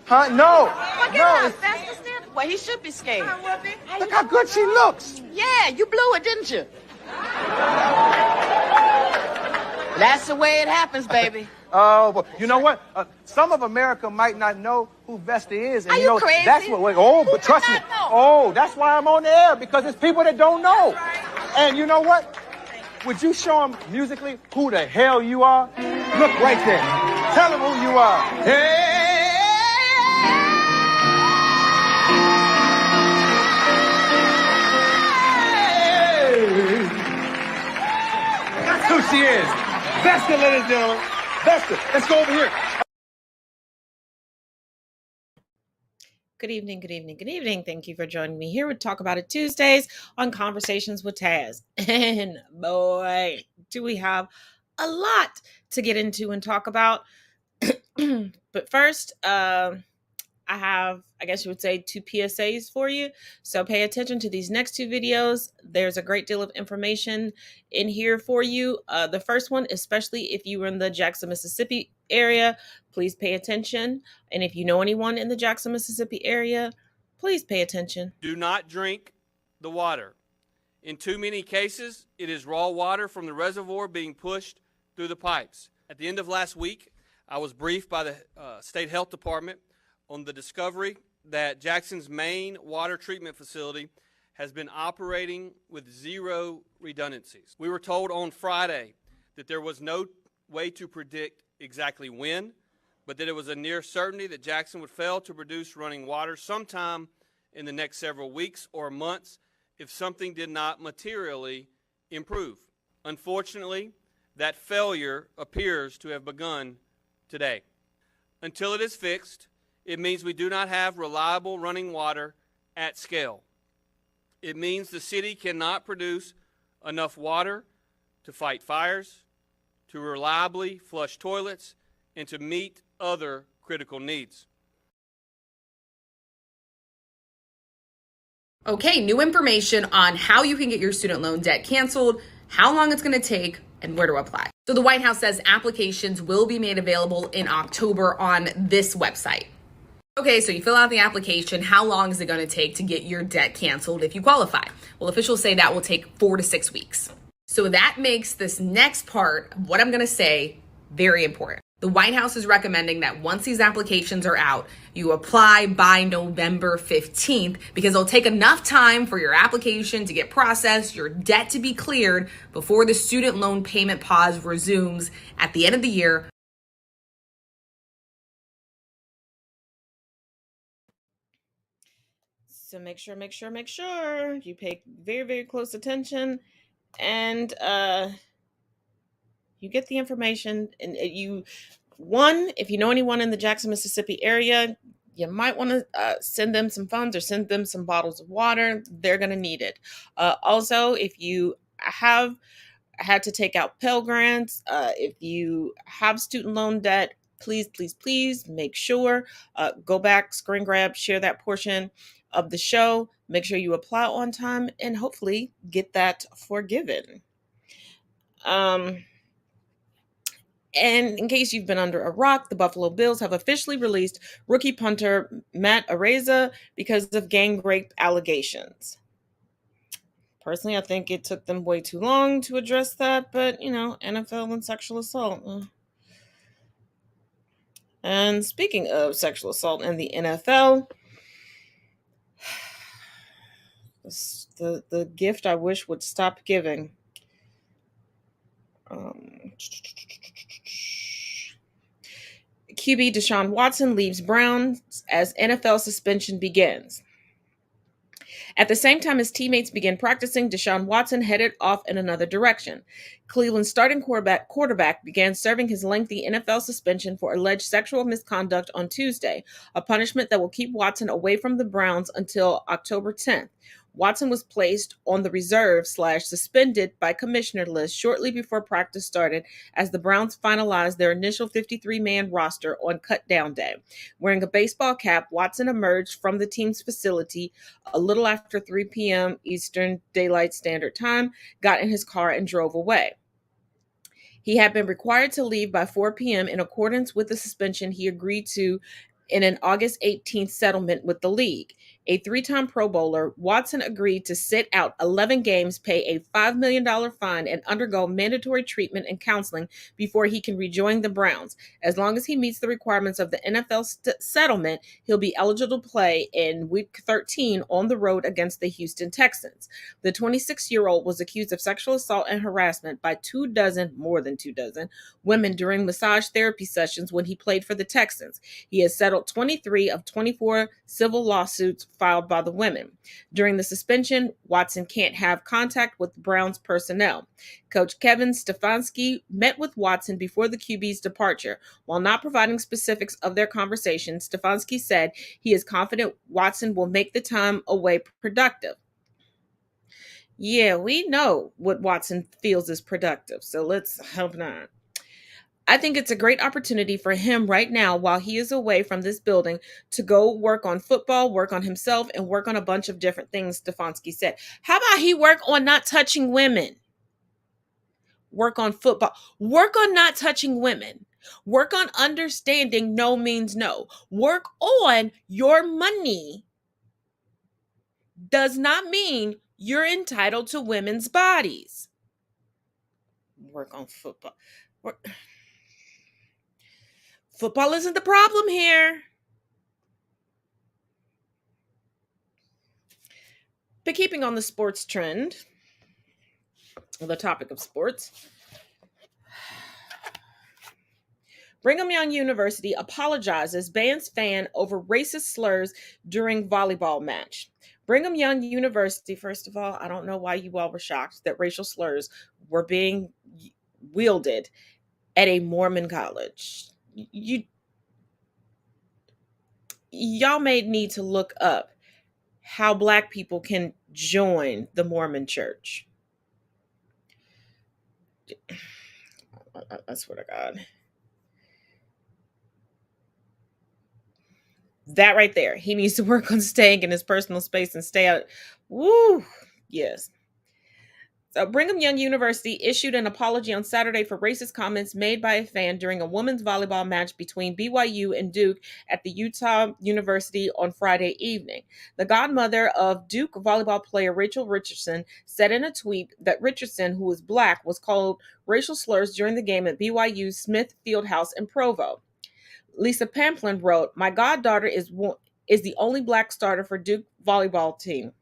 Huh? No. Well, get No. out. That's the standard. Well, he should be scared. Look how good she looks. Yeah, you blew it, didn't you? That's the way it happens, baby. Oh, well, you know what? Some of America might not know who Vesta is. And Are you crazy? That's what. Oh, Who but trust me. would not know? Oh, that's why I'm on the air, because it's people that don't know. And you know what? Would you show them musically who the hell you are? Look right there. Tell them who you are. Hey! That's who she is. Vesta, ladies and gentlemen. Vesta, let's go over here. Good evening, good evening, good evening. Thank you for joining me here with Talk About It Tuesdays on Conversations with Taz. And boy, do we have a lot to get into and talk about. But first, I have, I guess you would say, 2 PSAs for you. So pay attention to these next 2 videos. There's a great deal of information in here for you. The first one, especially if you were in the Jackson, Mississippi area, please pay attention. And if you know anyone in the Jackson, Mississippi area, please pay attention. Do not drink the water. In too many cases, it is raw water from the reservoir being pushed through the pipes. At the end of last week, I was briefed by the State Health Department on the discovery that Jackson's main water treatment facility has been operating with 0 redundancies. We were told on Friday that there was no way to predict exactly when, but that it was a near certainty that Jackson would fail to produce running water sometime in the next several weeks or months if something did not materially improve. Unfortunately, that failure appears to have begun today. Until it is fixed, it means we do not have reliable running water at scale. It means the city cannot produce enough water to fight fires, to reliably flush toilets, and to meet other critical needs. Okay, new information on how you can get your student loan debt canceled, how long it's going to take, and where to apply. So the White House says applications will be made available in October on this website. Okay, so you fill out the application. How long is it going to take to get your debt canceled if you qualify? Well, officials say that will take 4 to 6 weeks. So that makes this next part of what I'm going to say very important. The White House is recommending that once these applications are out, you apply by November 15th because it'll take enough time for your application to get processed, your debt to be cleared before the student loan payment pause resumes at the end of the year. So make sure you pay very, very close attention and you get the information. And if you know anyone in the Jackson, Mississippi area, you might want to send them some funds or send them some bottles of water. They're going to need it. Also, if you have had to take out Pell Grants, if you have student loan debt, please make sure, go back, screen grab, share that portion of the show. Make sure you apply on time and hopefully get that forgiven. And in case you've been under a rock, the Buffalo Bills have officially released rookie punter Matt Araiza because of gang rape allegations. Personally, I think it took them way too long to address that, but, NFL and sexual assault. And speaking of sexual assault in the NFL, the gift I wish would stop giving. QB Deshaun Watson leaves Browns as NFL suspension begins. At the same time as teammates began practicing, Deshaun Watson headed off in another direction. Cleveland's starting quarterback began serving his lengthy NFL suspension for alleged sexual misconduct on Tuesday, a punishment that will keep Watson away from the Browns until October 10th. Watson was placed on the reserve/suspended by commissioner list shortly before practice started as the Browns finalized their initial 53-man roster on cut-down day. Wearing a baseball cap, Watson emerged from the team's facility a little after 3 p.m. Eastern Daylight Standard Time, got in his car, and drove away. He had been required to leave by 4 p.m. in accordance with the suspension he agreed to in an August 18th settlement with the league. A three-time Pro Bowler, Watson agreed to sit out 11 games, pay a $5 million fine, and undergo mandatory treatment and counseling before he can rejoin the Browns. As long as he meets the requirements of the NFL settlement, he'll be eligible to play in Week 13 on the road against the Houston Texans. The 26-year-old was accused of sexual assault and harassment by more than 24 women during massage therapy sessions when he played for the Texans. He has settled 23 of 24 civil lawsuits filed by the women. During the suspension, Watson can't have contact with Browns personnel. Coach Kevin Stefanski met with Watson before the QB's departure. While not providing specifics of their conversation, Stefanski said he is confident Watson will make the time away productive. Yeah, we know what Watson feels is productive, so let's hope not. I think it's a great opportunity for him right now while he is away from this building to go work on football, work on himself, and work on a bunch of different things, Stefanski said. How about he work on not touching women? Work on football. Work on not touching women. Work on understanding no means no. Work on your money does not mean you're entitled to women's bodies. Work on football. Football isn't the problem here. But keeping on the sports trend, the topic of sports, Brigham Young University apologizes, bans fan over racist slurs during volleyball match. Brigham Young University, first of all, I don't know why you all were shocked that racial slurs were being wielded at a Mormon college. Y'all may need to look up how Black people can join the Mormon church. I swear to God. That right there. He needs to work on staying in his personal space and stay out. Woo! Yes. So Brigham Young University issued an apology on Saturday for racist comments made by a fan during a women's volleyball match between BYU and Duke at the Utah University on Friday evening. The godmother of Duke volleyball player Rachel Richardson said in a tweet that Richardson, who is Black, was called racial slurs during the game at BYU's Smith Fieldhouse in Provo. Lisa Pamplin wrote, "My goddaughter is the only Black starter for Duke volleyball team.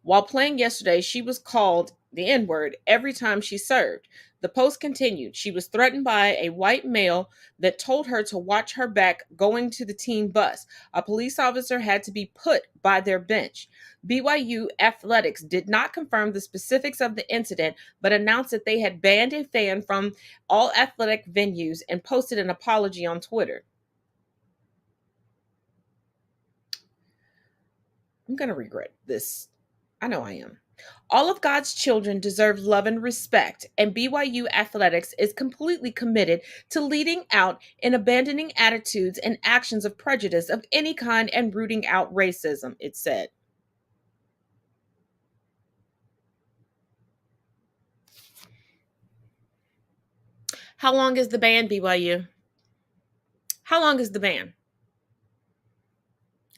While playing yesterday, she was called the N-word every time she served." The post continued, "She was threatened by a white male that told her to watch her back going to the team bus. A police officer had to be put by their bench." BYU Athletics did not confirm the specifics of the incident, but announced that they had banned a fan from all athletic venues and posted an apology on Twitter. I'm going to regret this. I know I am. All of God's children deserve love and respect, and BYU Athletics is completely committed to leading out and abandoning attitudes and actions of prejudice of any kind and rooting out racism, it said. How long is the ban, BYU? How long is the ban?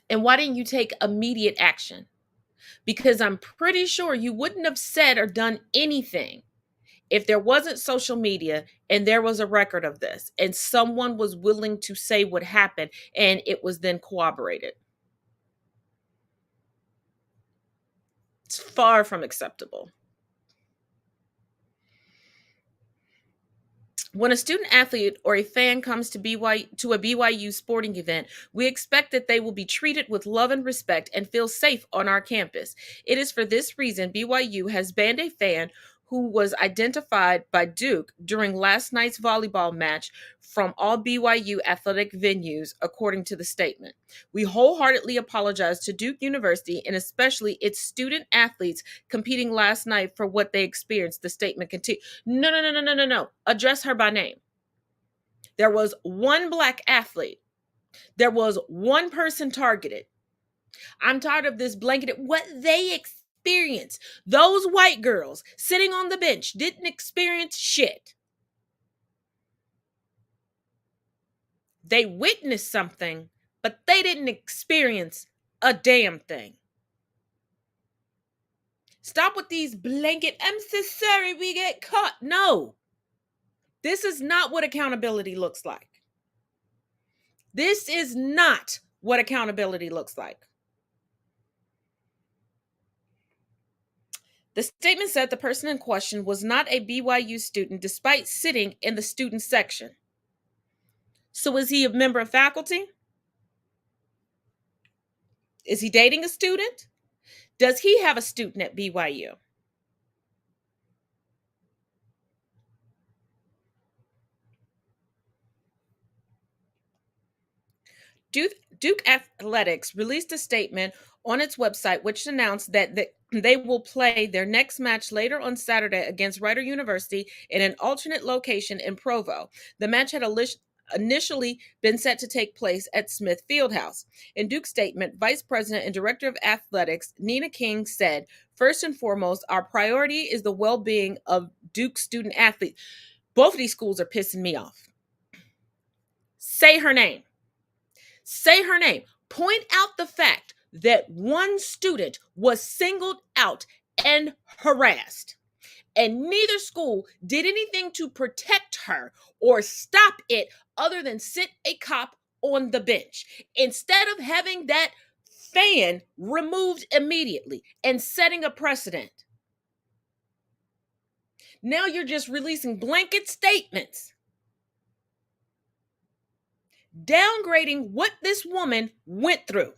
And why didn't you take immediate action? Because I'm pretty sure you wouldn't have said or done anything if there wasn't social media and there was a record of this and someone was willing to say what happened and it was then corroborated. It's far from acceptable. When a student athlete or a fan comes to a BYU sporting event, we expect that they will be treated with love and respect and feel safe on our campus. It is for this reason BYU has banned a fan who was identified by Duke during last night's volleyball match from all BYU athletic venues, according to the statement. We wholeheartedly apologize to Duke University and especially its student athletes competing last night for what they experienced, the statement continued. No. Address her by name. There was one Black athlete. There was one person targeted. I'm tired of this blanketed, what they experienced. Those white girls sitting on the bench didn't experience shit. They witnessed something, but they didn't experience a damn thing. Stop with these blanket, I'm so sorry we get caught. No, this is not what accountability looks like. This is not what accountability looks like. The statement said the person in question was not a BYU student despite sitting in the student section. So is he a member of faculty? Is he dating a student? Does he have a student at BYU? Duke Athletics released a statement on its website which announced that they will play their next match later on Saturday against Rider University in an alternate location in Provo. The match had initially been set to take place at Smith Fieldhouse. In Duke's statement, Vice President and Director of Athletics Nina King said, "First and foremost, our priority is the well-being of Duke student athletes." Both of these schools are pissing me off. Say her name. Say her name. Point out the fact that one student was singled out and harassed, and neither school did anything to protect her or stop it other than sit a cop on the bench. Instead of having that fan removed immediately and setting a precedent, now you're just releasing blanket statements downgrading what this woman went through.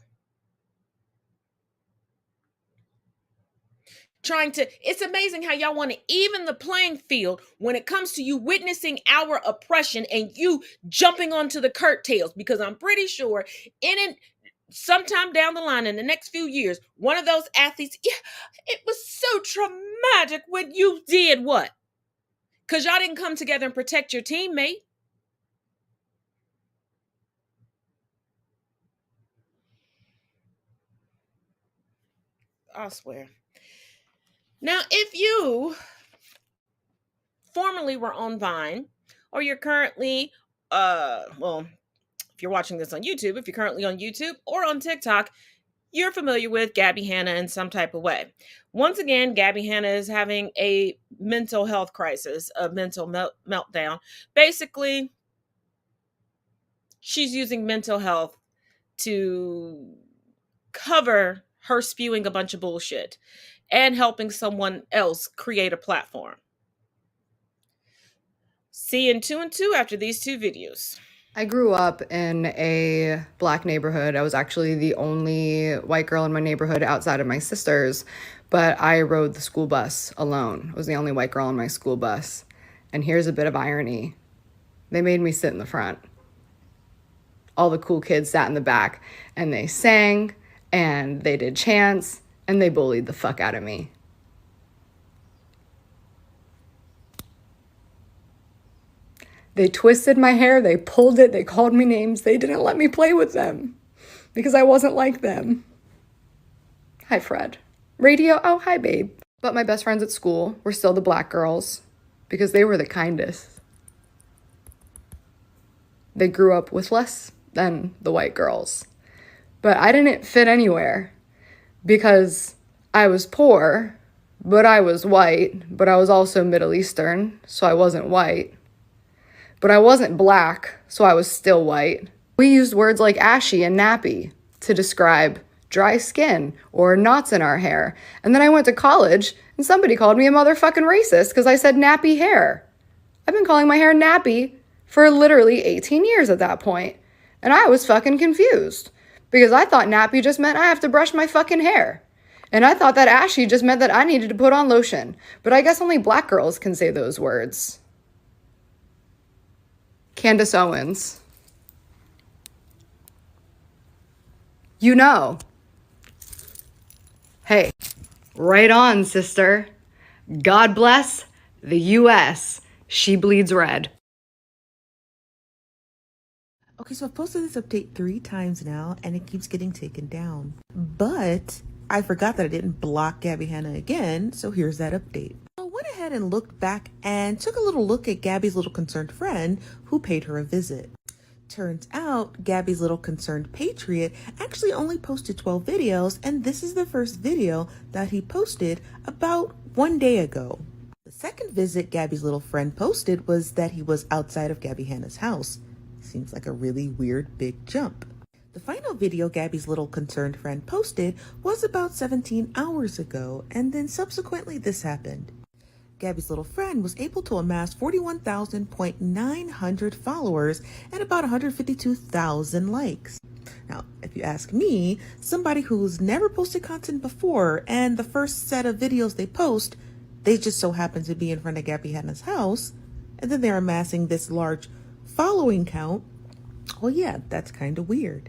It's amazing how y'all want to even the playing field when it comes to you witnessing our oppression and you jumping onto the curtails, because I'm pretty sure sometime down the line in the next few years, one of those athletes, it was so traumatic when you did what? Because y'all didn't come together and protect your teammate. I swear. Now, if you formerly were on Vine, or you're currently, if you're watching this on YouTube, if you're currently on YouTube or on TikTok, you're familiar with Gabby Hanna in some type of way. Once again, Gabby Hanna is having a mental health crisis, a mental meltdown. Basically, she's using mental health to cover her spewing a bunch of bullshit and helping someone else create a platform. See you in 2 and 2 after these 2 videos. I grew up in a Black neighborhood. I was actually the only white girl in my neighborhood outside of my sisters, but I rode the school bus alone. I was the only white girl on my school bus. And here's a bit of irony. They made me sit in the front. All the cool kids sat in the back, and they sang, and they did chants, and they bullied the fuck out of me. They twisted my hair, they pulled it, they called me names. They didn't let me play with them because I wasn't like them. Hi, Fred. Radio, oh, hi, babe. But my best friends at school were still the Black girls because they were the kindest. They grew up with less than the white girls. But I didn't fit anywhere because I was poor, but I was white, but I was also Middle Eastern, so I wasn't white. But I wasn't Black, so I was still white. We used words like ashy and nappy to describe dry skin or knots in our hair. And then I went to college and somebody called me a motherfucking racist because I said nappy hair. I've been calling my hair nappy for literally 18 years at that point. And I was fucking confused because I thought nappy just meant I have to brush my fucking hair. And I thought that ashy just meant that I needed to put on lotion. But I guess only Black girls can say those words. Candace Owens. You know. Hey, right on, sister. God bless the U.S. She bleeds red. Okay, so I've posted this update 3 times now, and it keeps getting taken down. But I forgot that I didn't block Gabby Hanna again, so here's that update. I went ahead and looked back and took a little look at Gabby's little concerned friend who paid her a visit. Turns out Gabby's little concerned patriot actually only posted 12 videos, and this is the first video that he posted about 1 day ago. The second visit Gabby's little friend posted was that he was outside of Gabby Hanna's house. Seems like a really weird big jump. The final video Gabby's little concerned friend posted was about 17 hours ago, and then subsequently this happened. Gabby's little friend was able to amass 41,900 followers and about 152,000 likes. Now, if you ask me, somebody who's never posted content before and the first set of videos they post, they just so happen to be in front of Gabby Hanna's house, and then they're amassing this large following count, well, yeah, that's kind of weird.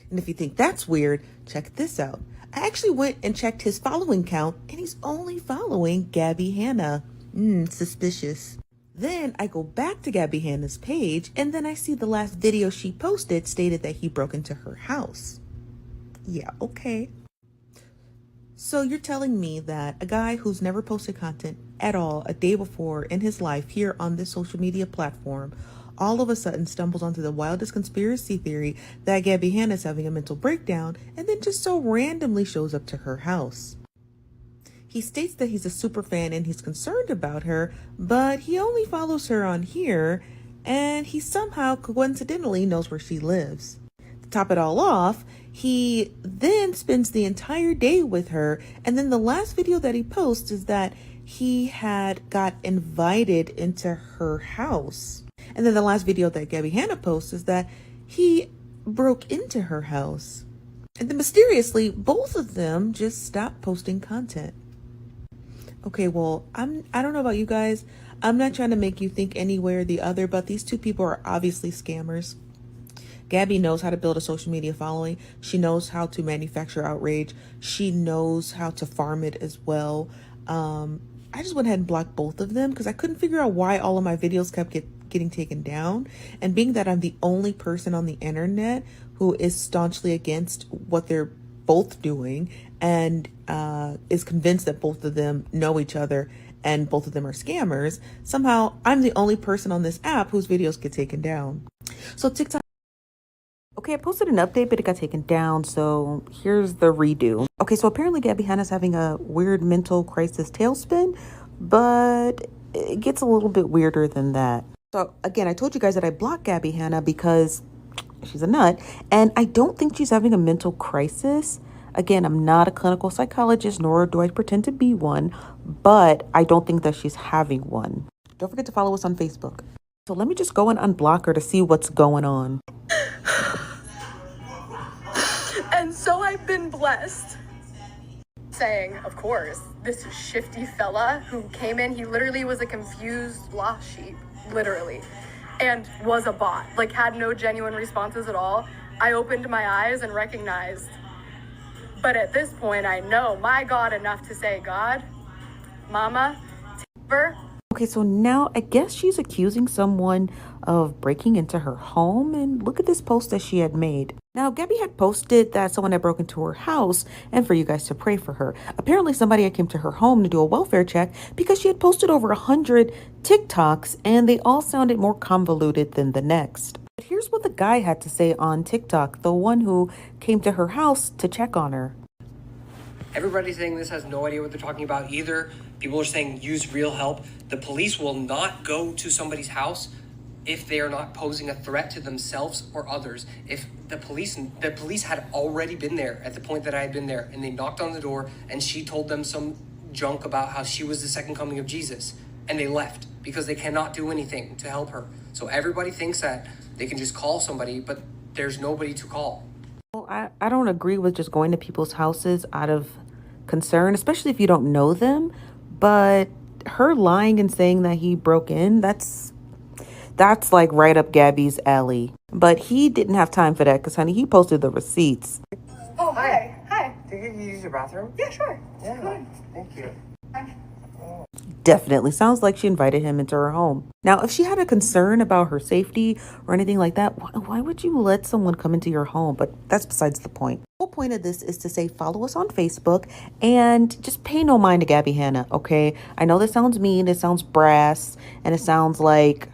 And if you think that's weird, check this out. I actually went and checked his following count, and he's only following Gabby Hanna. Suspicious. Then I go back to Gabby Hanna's page, and then I see the last video she posted stated that he broke into her house. Yeah, okay. So you're telling me that a guy who's never posted content at all a day before in his life here on this social media platform all of a sudden stumbles onto the wildest conspiracy theory that Gabby Hanna's having a mental breakdown and then just so randomly shows up to her house. He states that he's a super fan and he's concerned about her, but he only follows her on here and he somehow coincidentally knows where she lives. To top it all off, he then spends the entire day with her, and then the last video that he posts is that he had got invited into her house. And then the last video that Gabby Hanna posts is that he broke into her house. And then mysteriously, both of them just stopped posting content. Okay, well, I don't know about you guys. I'm not trying to make you think any way or the other, but these two people are obviously scammers. Gabby knows how to build a social media following. She knows how to manufacture outrage. She knows how to farm it as well. I just went ahead and blocked both of them because I couldn't figure out why all of my videos kept getting taken down. And being that I'm the only person on the internet who is staunchly against what they're both doing and is convinced that both of them know each other and both of them are scammers, somehow I'm the only person on this app whose videos get taken down. So TikTok. Okay, I posted an update, but it got taken down, so here's the redo. Okay, so apparently Gabby Hanna's having a weird mental crisis tailspin, but it gets a little bit weirder than that. So again, I told you guys that I blocked Gabby Hanna because she's a nut, and I don't think she's having a mental crisis. Again, I'm not a clinical psychologist, nor do I pretend to be one, but I don't think that she's having one. Don't forget to follow us on Facebook. So let me just go and unblock her to see what's going on. And so I've been blessed. Saying, of course, this shifty fella who came in, he literally was a confused lost sheep, literally, and was a bot, like had no genuine responses at all. I opened my eyes and recognized. But at this point, I know my God enough to say, God, Mama, Timber. Okay, so now I guess she's accusing someone of breaking into her home, and look at this post that she had made. Now, Gabby had posted that someone had broken into her house and for you guys to pray for her. Apparently, somebody had came to her home to do a welfare check because she had posted over 100 TikToks, and they all sounded more convoluted than the next. But here's what the guy had to say on TikTok, the one who came to her house to check on her. Everybody's saying this has no idea what they're talking about either. People are saying use real help. The police will not go to somebody's house if they are not posing a threat to themselves or others. If the police had already been there at the point that I had been there, and they knocked on the door and she told them some junk about how she was the second coming of Jesus, and they left because they cannot do anything to help her. So everybody thinks that they can just call somebody, but there's nobody to call. Well, I don't agree with just going to people's houses out of concern, especially if you don't know them. But her lying and saying that he broke in, that's like right up Gabby's alley. But he didn't have time for that because, honey, he posted the receipts. Oh, hi. Hi. Can you use your bathroom? Yeah, sure. Yeah, thank you. Definitely sounds like she invited him into her home. Now, if she had a concern about her safety or anything like that, why would you let someone come into your home? But that's besides the point. The whole point of this is to say follow us on Facebook and just pay no mind to Gabby Hanna, okay? I know this sounds mean, it sounds brass, and it sounds like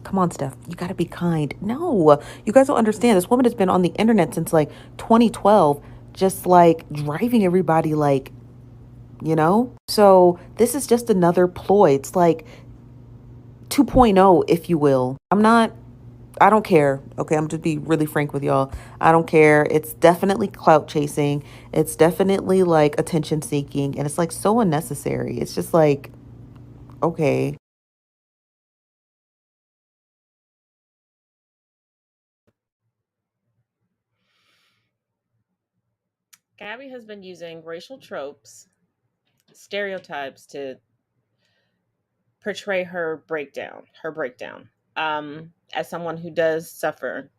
Come on, Steph, you gotta be kind. No, you guys don't understand. This woman has been on the internet since like 2012, just like driving everybody like, you know? So this is just another ploy. It's like 2.0, if you will. I don't care. Okay, I'm just be really frank with y'all. I don't care. It's definitely clout chasing. It's definitely like attention seeking. And it's like so unnecessary. It's just like, okay. Gabby has been using racial tropes, stereotypes to portray her breakdown. As someone who does suffer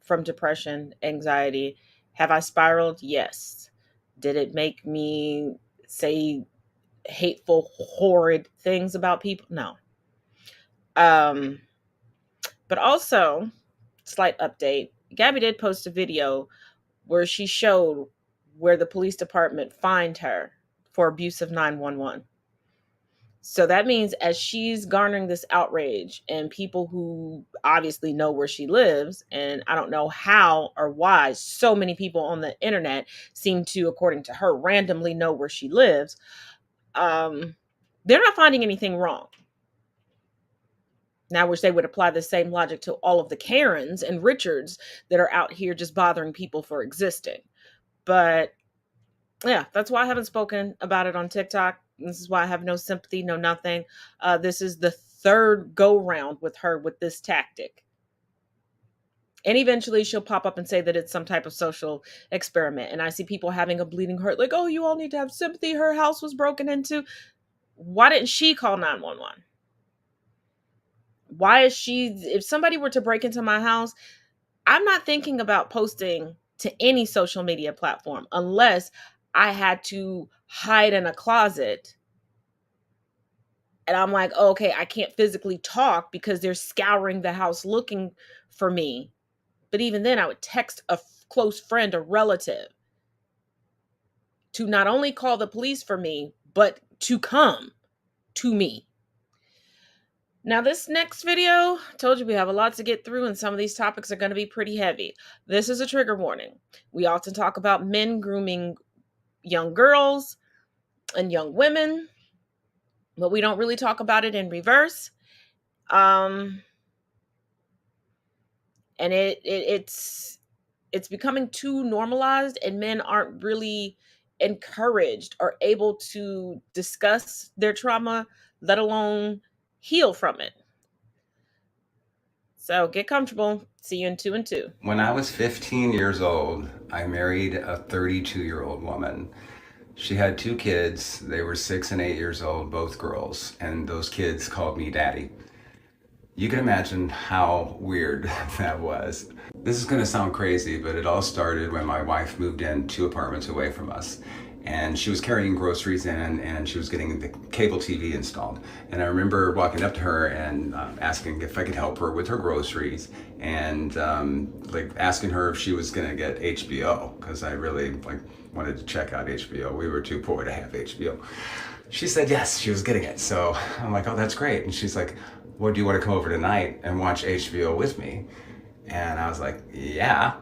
from depression, anxiety, have I spiraled? Yes. Did it make me say hateful, horrid things about people? No. But also, slight update, Gabby did post a video where she showed where the police department fined her for abuse of 911. So that means as she's garnering this outrage and people who obviously know where she lives, and I don't know how or why so many people on the internet seem to, according to her, randomly know where she lives, they're not finding anything wrong. Now, I wish they would apply the same logic to all of the Karens and Richards that are out here just bothering people for existing. But yeah, that's why I haven't spoken about it on TikTok. This is why I have no sympathy, no nothing. This is the third go round with her with this tactic. And eventually she'll pop up and say that it's some type of social experiment. And I see people having a bleeding heart, like, oh, you all need to have sympathy. Her house was broken into. Why didn't she call 911? Why is she, if somebody were to break into my house, I'm not thinking about posting to any social media platform unless I had to hide in a closet. And I'm like, oh, okay, I can't physically talk because they're scouring the house looking for me. But even then, I would text a close friend, a relative, to not only call the police for me, but to come to me. Now, this next video, I told you we have a lot to get through, and some of these topics are going to be pretty heavy. This is a trigger warning. We often talk about men grooming young girls and young women, but we don't really talk about it in reverse. And it's becoming too normalized, and men aren't really encouraged or able to discuss their trauma, let alone heal from it. So get comfortable. See you in 2 and 2. When I was 15 years old, I married a 32-year-old woman. She had 2 kids. They were 6 and 8 years old, both girls, and those kids called me daddy. You can imagine how weird that was. This is gonna sound crazy, but it all started when my wife moved in 2 apartments away from us. And she was carrying groceries in, and she was getting the cable TV installed. And I remember walking up to her and asking if I could help her with her groceries, and like asking her if she was gonna get HBO, because I really wanted to check out HBO. We were too poor to have HBO. She said yes, she was getting it. So I'm like, oh, that's great. And she's like, well, do you want to come over tonight and watch HBO with me? And I was like, yeah.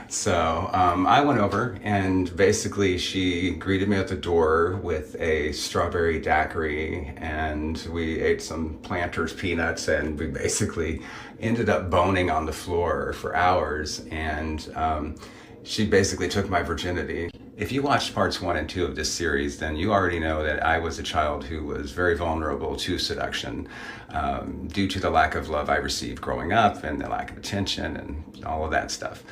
So I went over, and basically she greeted me at the door with a strawberry daiquiri, and we ate some Planters peanuts, and we basically ended up boning on the floor for hours. And she basically took my virginity. If you watched parts 1 and 2 of this series, then you already know that I was a child who was very vulnerable to seduction due to the lack of love I received growing up and the lack of attention and all of that stuff.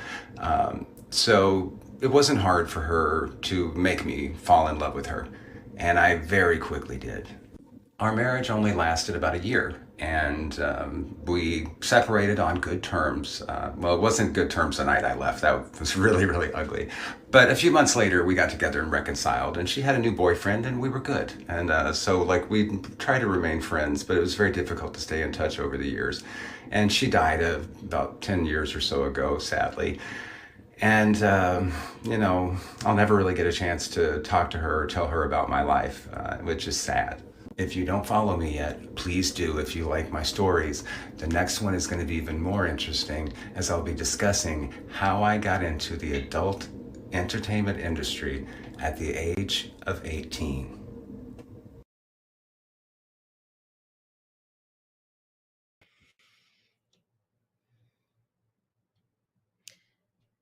So it wasn't hard for her to make me fall in love with her, and I very quickly did. Our marriage only lasted about a year, and we separated on good terms. Well, it wasn't good terms the night I left. That was really, really ugly. But a few months later, we got together and reconciled, and she had a new boyfriend, and we were good. And so we tried to remain friends, but it was very difficult to stay in touch over the years. And she died about 10 years or so ago, sadly. And, I'll never really get a chance to talk to her or tell her about my life, which is sad. If you don't follow me yet, please do if you like my stories. The next one is going to be even more interesting, as I'll be discussing how I got into the adult entertainment industry at the age of 18.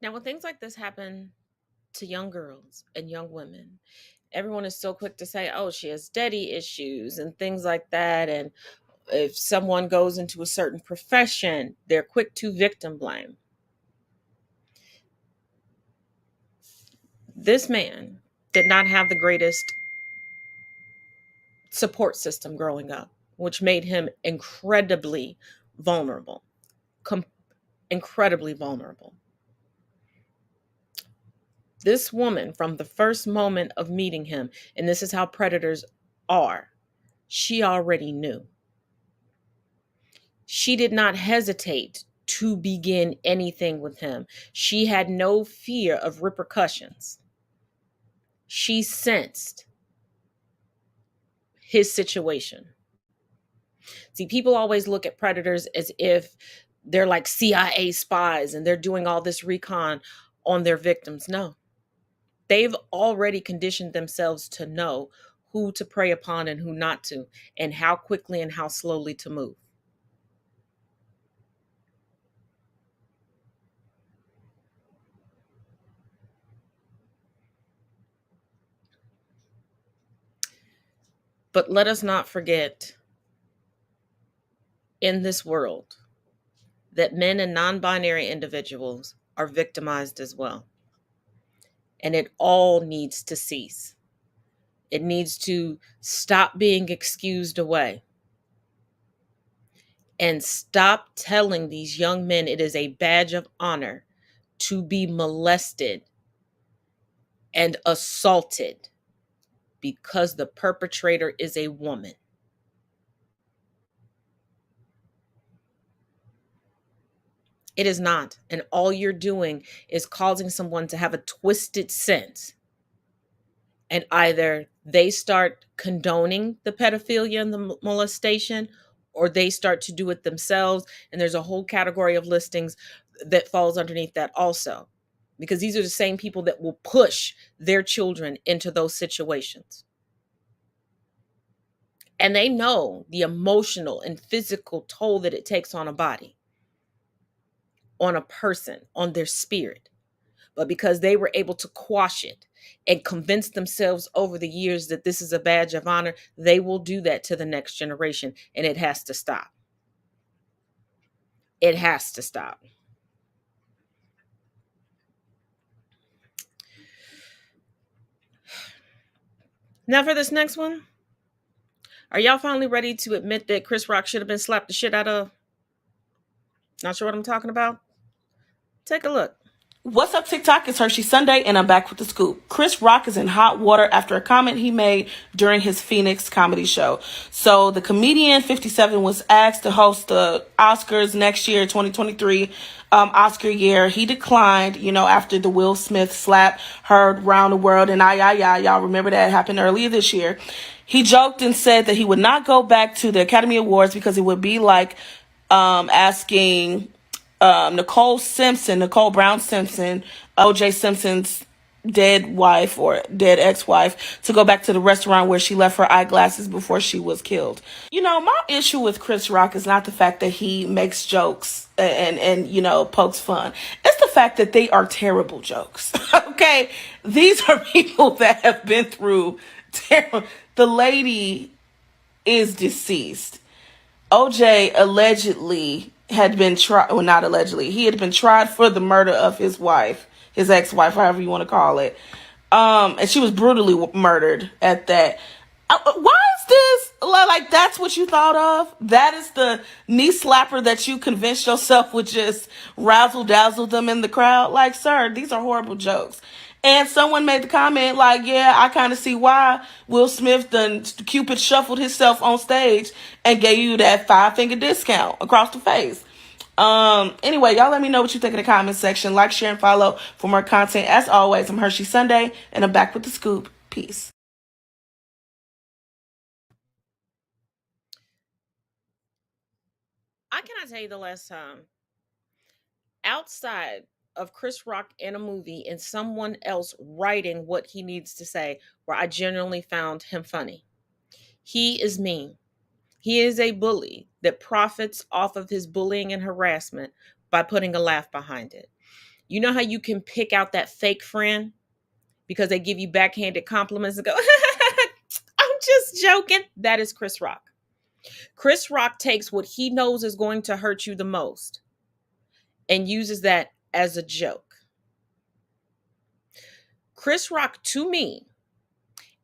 Now, when things like this happen to young girls and young women, everyone is so quick to say, oh, she has daddy issues and things like that. And if someone goes into a certain profession, they're quick to victim blame. This man did not have the greatest support system growing up, which made him incredibly vulnerable. Incredibly vulnerable. This woman, from the first moment of meeting him, and this is how predators are, she already knew. She did not hesitate to begin anything with him. She had no fear of repercussions. She sensed his situation. See, people always look at predators as if they're like CIA spies and they're doing all this recon on their victims. No. They've already conditioned themselves to know who to prey upon and who not to, and how quickly and how slowly to move. But let us not forget, in this world, that men and non-binary individuals are victimized as well. And it all needs to cease. It needs to stop being excused away. And stop telling these young men it is a badge of honor to be molested and assaulted because the perpetrator is a woman. It is not. And all you're doing is causing someone to have a twisted sense. And either they start condoning the pedophilia and the molestation, or they start to do it themselves. And there's a whole category of listings that falls underneath that also. Because these are the same people that will push their children into those situations. And they know the emotional and physical toll that it takes on a body, on a person, on their spirit. But because they were able to quash it and convince themselves over the years that this is a badge of honor, they will do that to the next generation. And it has to stop. It has to stop. Now for this next one. Are y'all finally ready to admit that Chris Rock should have been slapped the shit out of? Not sure what I'm talking about? Take a look. What's up, TikTok? It's Hershey Sunday, and I'm back with the scoop. Chris Rock is in hot water after a comment he made during his Phoenix comedy show. So the comedian 57 was asked to host the Oscars next year, 2023 Oscar year. He declined, after the Will Smith slap heard around the world, and y'all remember that happened earlier this year. He joked and said that he would not go back to the Academy Awards because it would be like asking Nicole Brown Simpson, O.J. Simpson's dead wife or dead ex-wife, to go back to the restaurant where she left her eyeglasses before she was killed. My issue with Chris Rock is not the fact that he makes jokes and pokes fun. It's the fact that they are terrible jokes. Okay? These are people that have been through terrible. The lady is deceased. OJ allegedly had been tried, well, not allegedly, he had been tried for the murder of his wife, his ex-wife, however you want to call it. And she was brutally murdered at that. Why is this, like, that's what you thought of? That is the knee slapper that you convinced yourself would just razzle-dazzle them in the crowd? Like, sir, these are horrible jokes. And someone made the comment like, yeah, I kind of see why Will Smith done Cupid shuffled himself on stage and gave you that 5-finger discount across the face. Anyway, y'all let me know what you think in the comment section. Like, share, and follow for more content. As always, I'm Hershey Sunday, and I'm back with the scoop. Peace. can I tell you the last time? Outside of Chris Rock in a movie and someone else writing what he needs to say, where I genuinely found him funny. He is mean. He is a bully that profits off of his bullying and harassment by putting a laugh behind it. You know how you can pick out that fake friend because they give you backhanded compliments and go, I'm just joking. That is Chris Rock. Chris Rock takes what he knows is going to hurt you the most and uses that as a joke. Chris Rock, to me,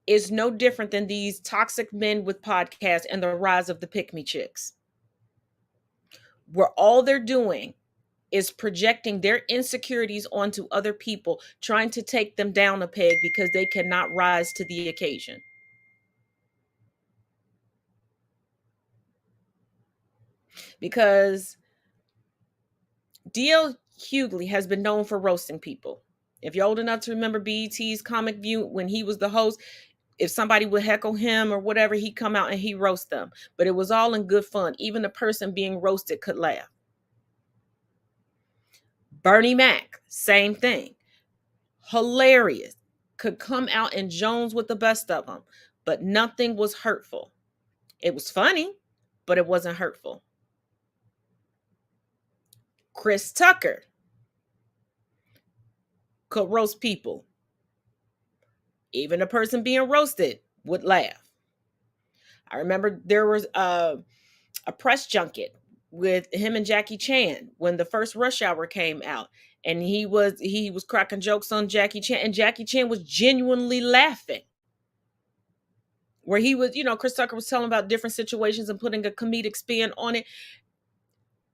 is no different than these toxic men with podcasts and the rise of the pick-me chicks, where all they're doing is projecting their insecurities onto other people, trying to take them down a peg because they cannot rise to the occasion. Because D.L. Hughley has been known for roasting people. If you're old enough to remember BET's Comic View, when he was the host, if somebody would heckle him or whatever, he'd come out and he'd roast them. But it was all in good fun. Even the person being roasted could laugh. Bernie Mac, same thing. Hilarious. Could come out and Jones with the best of them. But nothing was hurtful. It was funny, but it wasn't hurtful. Chris Tucker could roast people. Even a person being roasted would laugh. I remember there was a press junket with him and Jackie Chan when the first Rush Hour came out, and he was cracking jokes on Jackie Chan, and Jackie Chan was genuinely laughing. Where he was, Chris Tucker was telling about different situations and putting a comedic spin on it.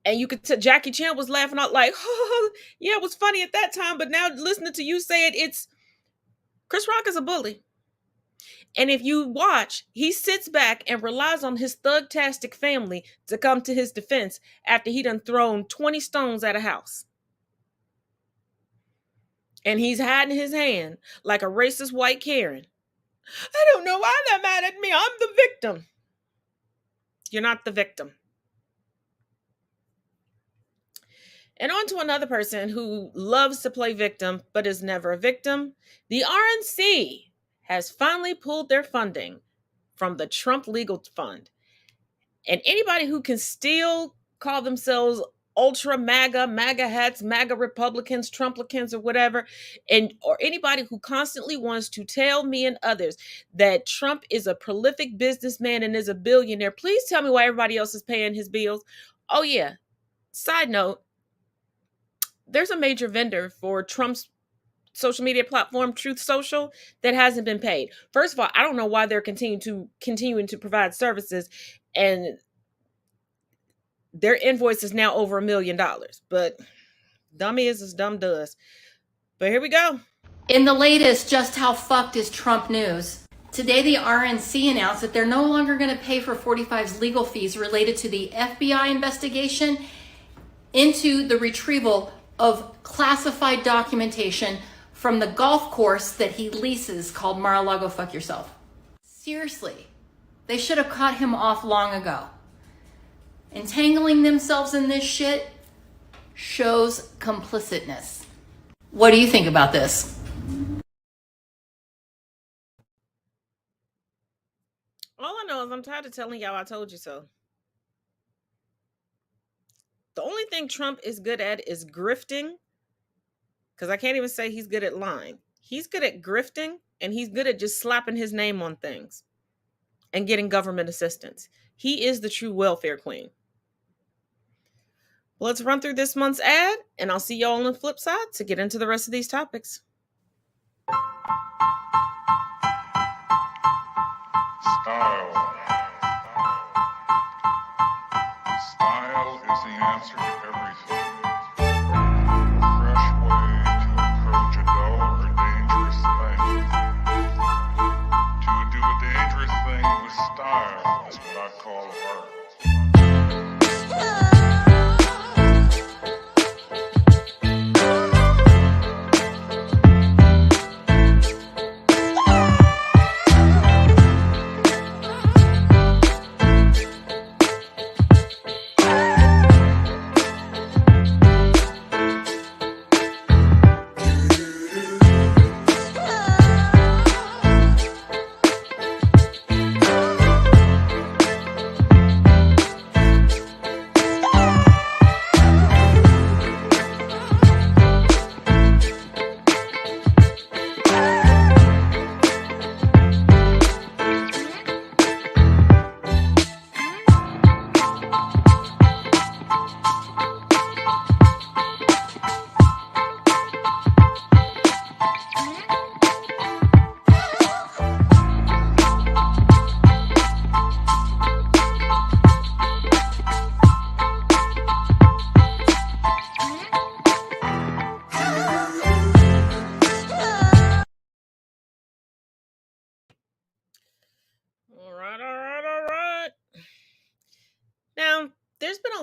And you could tell Jackie Chan was laughing out like, oh, yeah, it was funny at that time. But now listening to you say it, it's Chris Rock is a bully. And if you watch, he sits back and relies on his thug-tastic family to come to his defense after he done thrown 20 stones at a house. And he's hiding his hand like a racist white Karen. I don't know why they're mad at me. I'm the victim. You're not the victim. And on to another person who loves to play victim, but is never a victim. The RNC has finally pulled their funding from the Trump Legal Fund. And anybody who can still call themselves ultra MAGA hats, MAGA Republicans, Trumplicans, or whatever, or anybody who constantly wants to tell me and others that Trump is a prolific businessman and is a billionaire, please tell me why everybody else is paying his bills. Oh yeah. Side note, there's a major vendor for Trump's social media platform, Truth Social, that hasn't been paid. First of all, I don't know why they're continuing to provide services, and their invoice is now over $1 million. But dumb is as dumb does. But here we go. In the latest, just how fucked is Trump news? Today, the RNC announced that they're no longer going to pay for 45's legal fees related to the FBI investigation into the retrieval of classified documentation from the golf course that he leases called Mar-a-Lago Fuck Yourself. Seriously, they should have caught him off long ago. Entangling themselves in this shit shows complicitness. What do you think about this? All I know is I'm tired of telling y'all I told you so. The only thing Trump is good at is grifting, because I can't even say he's good at lying. He's good at grifting, and he's good at just slapping his name on things and getting government assistance. He is the true welfare queen. Let's run through this month's ad, and I'll see y'all on the flip side to get into the rest of these topics. Style. Style is the answer to everything. A fresh way to approach a dull or dangerous thing. To do a dangerous thing with style is what I call art.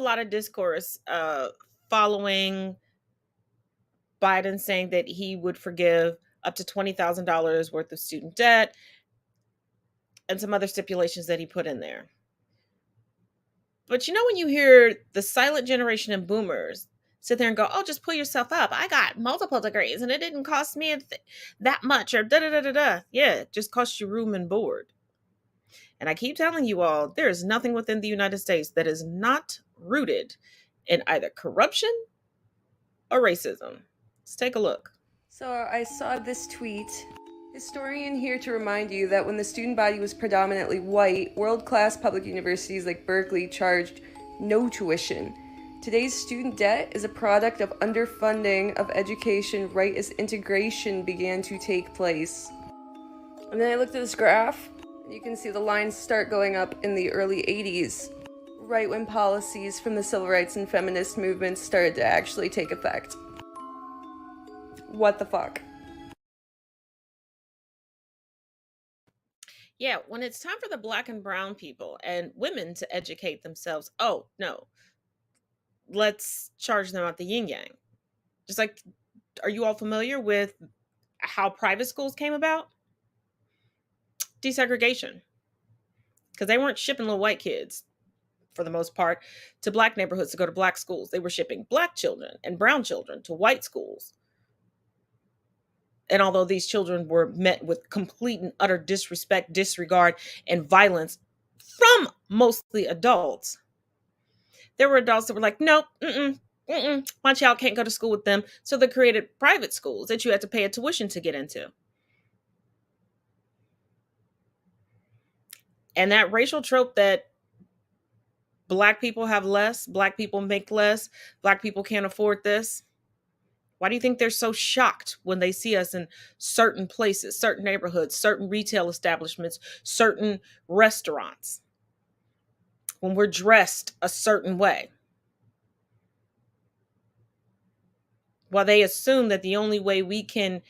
a lot of discourse following Biden saying that he would forgive up to $20,000 worth of student debt and some other stipulations that he put in there. But you know, when you hear the silent generation and boomers sit there and go, oh, just pull yourself up. I got multiple degrees and it didn't cost me that much, or da-da-da-da-da. Yeah, it just cost you room and board. And I keep telling you all, there is nothing within the United States that is not rooted in either corruption or racism. Let's take a look. So I saw this tweet. Historian here to remind you that when the student body was predominantly white, world-class public universities like Berkeley charged no tuition. Today's student debt is a product of underfunding of education right as integration began to take place. And then I looked at this graph. You can see the lines start going up in the early 80s, right when policies from the civil rights and feminist movements started to actually take effect. What the fuck? Yeah, when it's time for the Black and brown people and women to educate themselves, oh, no, let's charge them out the yin yang. Just like, are you all familiar with how private schools came about? Desegregation. Because they weren't shipping little white kids, for the most part, to Black neighborhoods to go to Black schools. They were shipping Black children and brown children to white schools. And although these children were met with complete and utter disrespect, disregard, and violence from mostly adults, there were adults that were like, nope, my child can't go to school with them. So they created private schools that you had to pay a tuition to get into. And that racial trope that Black people have less, Black people make less, Black people can't afford this. Why do you think they're so shocked when they see us in certain places, certain neighborhoods, certain retail establishments, certain restaurants, when we're dressed a certain way? Well, they assume that the only way we can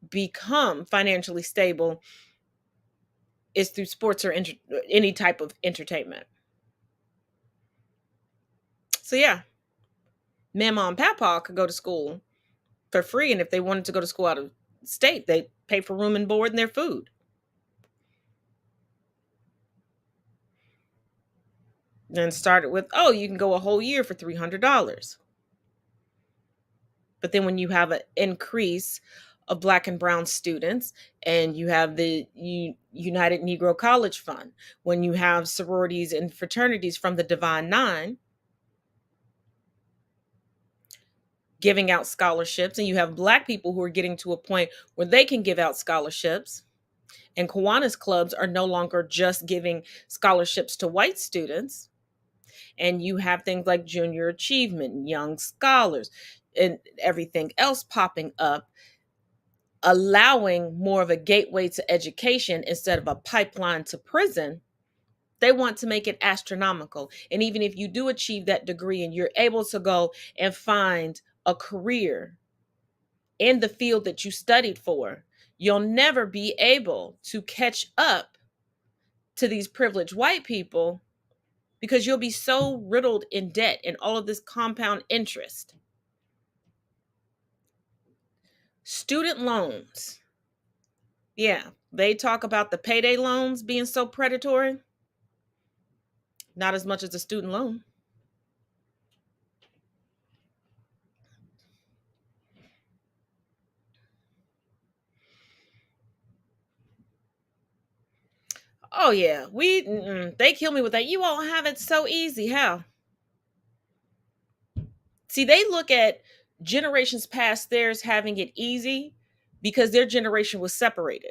become financially stable is through sports or any type of entertainment. So yeah, Mama and Papa could go to school for free, and if they wanted to go to school out of state, they pay for room and board and their food. Then started with, oh, you can go a whole year for $300. But then when you have an increase of Black and brown students, and you have the United Negro College Fund, when you have sororities and fraternities from the Divine Nine giving out scholarships, and you have Black people who are getting to a point where they can give out scholarships, and Kiwanis clubs are no longer just giving scholarships to white students, and you have things like Junior Achievement, Young Scholars, and everything else popping up, allowing more of a gateway to education instead of a pipeline to prison. They want to make it astronomical. And even if you do achieve that degree and you're able to go and find a career in the field that you studied for, you'll never be able to catch up to these privileged white people because you'll be so riddled in debt and all of this compound interest. Student loans. Yeah, they talk about the payday loans being so predatory. Not as much as a student loan. Oh yeah, they kill me with that. You all have it so easy. How? See, they look at generations past theirs having it easy because their generation was separated.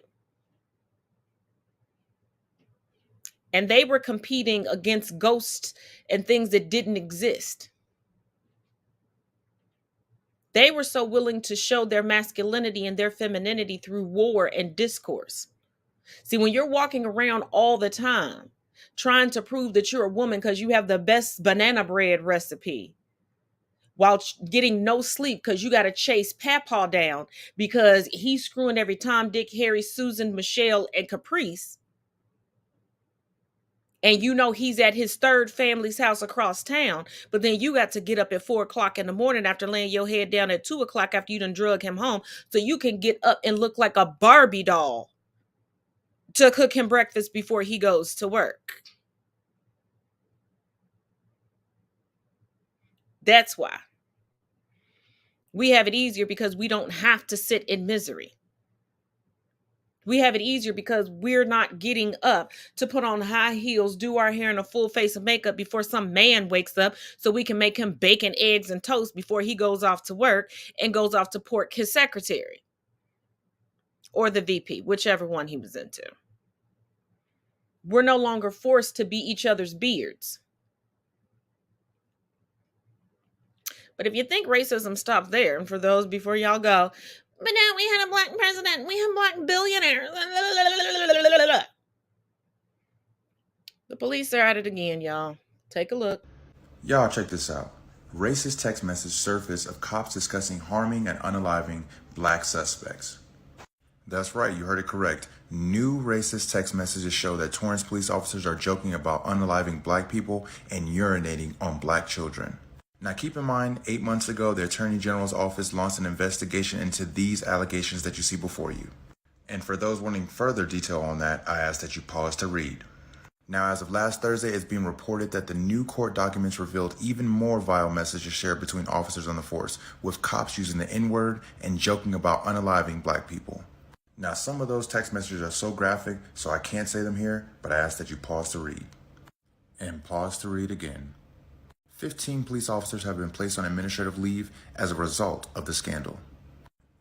And they were competing against ghosts and things that didn't exist. They were so willing to show their masculinity and their femininity through war and discourse. See, when you're walking around all the time trying to prove that you're a woman because you have the best banana bread recipe while getting no sleep because you got to chase Pawpaw down because he's screwing every time Dick, Harry, Susan, Michelle, and Caprice, and you know he's at his third family's house across town, but then you got to get up at 4 o'clock in the morning after laying your head down at 2 o'clock after you done drug him home, so you can get up and look like a Barbie doll to cook him breakfast before he goes to work. That's why. We have it easier because we don't have to sit in misery. We have it easier because we're not getting up to put on high heels, do our hair and a full face of makeup before some man wakes up so we can make him bacon, eggs, and toast before he goes off to work and goes off to pork his secretary or the VP, whichever one he was into. We're no longer forced to be each other's beards. But if you think racism stopped there, and for those before y'all go, but now we had a black president, we have black billionaires. The police are at it again, y'all. Take a look. Y'all check this out. Racist text message surfaced of cops discussing harming and unaliving black suspects. That's right, you heard it correct. New racist text messages show that Torrance police officers are joking about unaliving black people and urinating on black children. Now keep in mind, 8 months ago, the Attorney General's office launched an investigation into these allegations that you see before you. And for those wanting further detail on that, I ask that you pause to read. Now, as of last Thursday, it's being reported that the new court documents revealed even more vile messages shared between officers on the force, with cops using the N-word and joking about unaliving black people. Now, some of those text messages are so graphic, so I can't say them here, but I ask that you pause to read. And pause to read again. 15 police officers have been placed on administrative leave as a result of the scandal,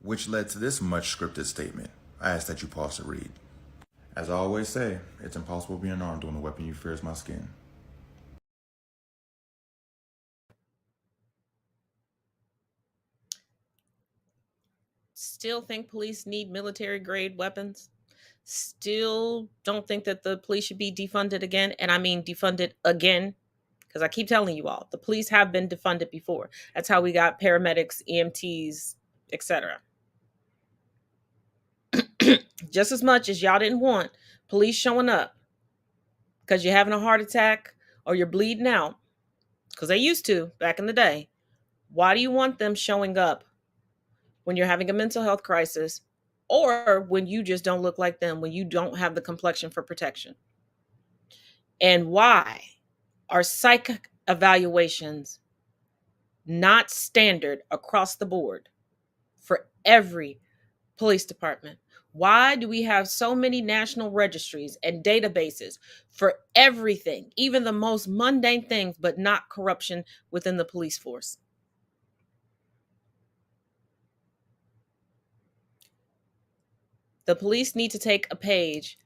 which led to this much scripted statement. I ask that you pause to read. As I always say, it's impossible to be unarmed when the weapon you fear is my skin. Still think police need military grade weapons. Still don't think that the police should be defunded again. And I mean defunded again. Because I keep telling you all, the police have been defunded before. That's how we got paramedics, EMTs, etc. Just as much as y'all didn't want police showing up because you're having a heart attack or you're bleeding out, because they used to back in the day. Why do you want them showing up when you're having a mental health crisis or when you just don't look like them, when you don't have the complexion for protection? And why are psych evaluations not standard across the board for every police department? Why do we have so many national registries and databases for everything, even the most mundane things, but not corruption within the police force? The police need to take a page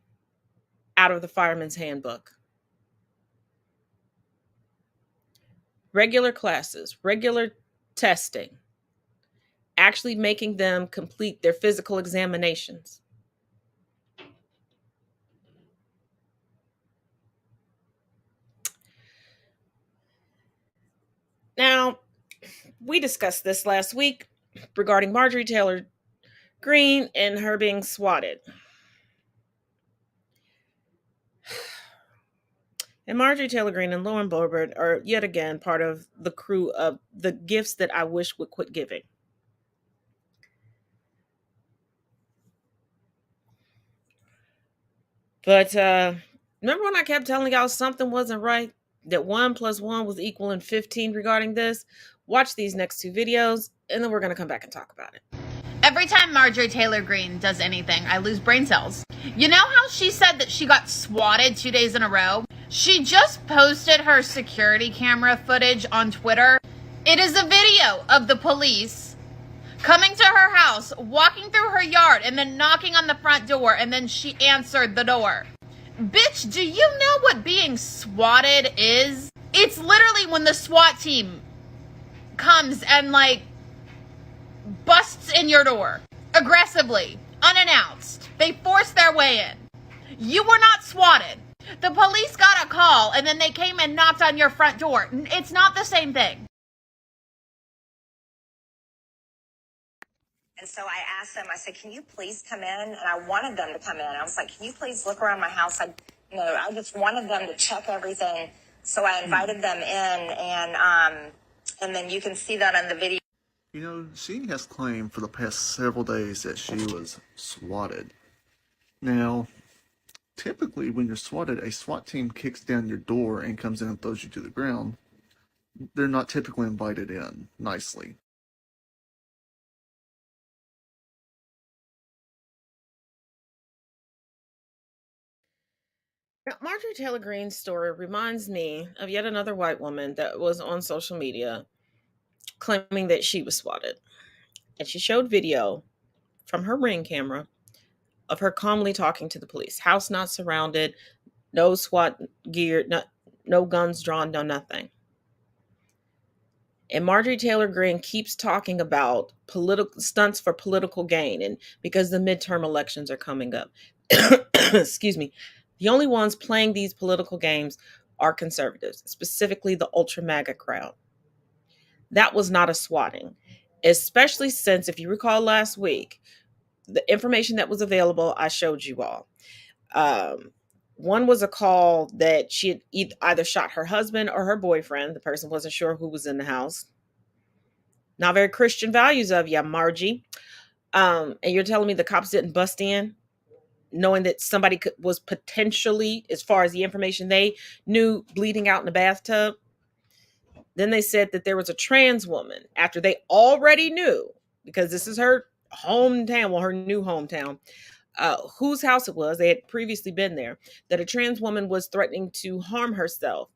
out of the fireman's handbook. Regular classes, regular testing, actually making them complete their physical examinations. Now, we discussed this last week regarding Marjorie Taylor Greene and her being swatted. And Marjorie Taylor Greene and Lauren Boebert are yet again part of the crew of the gifts that I wish would quit giving. But remember when I kept telling y'all something wasn't right? That 1 + 1 was equaling 15 regarding this? Watch these next 2 videos, and then we're going to come back and talk about it. Every time Marjorie Taylor Greene does anything, I lose brain cells. You know how she said that she got swatted 2 days in a row? She just posted her security camera footage on Twitter. It is a video of the police coming to her house, walking through her yard, and then knocking on the front door, and then she answered the door. Bitch, do you know what being swatted is? It's literally when the SWAT team comes and, like, busts in your door aggressively, unannounced. They force their way in. You were not swatted. The police got a call and then they came and knocked on your front door. It's not the same thing. And so I asked them, I said, can you please come in? And I wanted them to come in. I was like, can you please look around my house? I just wanted them to check everything, so I invited them in, and then you can see that on the video. She has claimed for the past several days that she was swatted. Now, typically when you're swatted, a SWAT team kicks down your door and comes in and throws you to the ground. They're not typically invited in nicely. Now, Marjorie Taylor Greene's story reminds me of yet another white woman that was on social media claiming that she was swatted. And she showed video from her Ring camera of her calmly talking to the police. House not surrounded, no SWAT gear, no guns drawn, no nothing. And Marjorie Taylor Greene keeps talking about political stunts for political gain, and because the midterm elections are coming up. Excuse me. The only ones playing these political games are conservatives, specifically the ultra MAGA crowd. That was not a swatting, especially since, if you recall last week, the information that was available, I showed you all. One was a call that she had either shot her husband or her boyfriend. The person wasn't sure who was in the house. Not very Christian values of you, Margie. And you're telling me the cops didn't bust in, knowing that somebody was potentially, as far as the information they knew, bleeding out in the bathtub? Then they said that there was a trans woman, after they already knew, because this is her hometown, well, her new hometown, whose house it was. They had previously been there, that a trans woman was threatening to harm herself.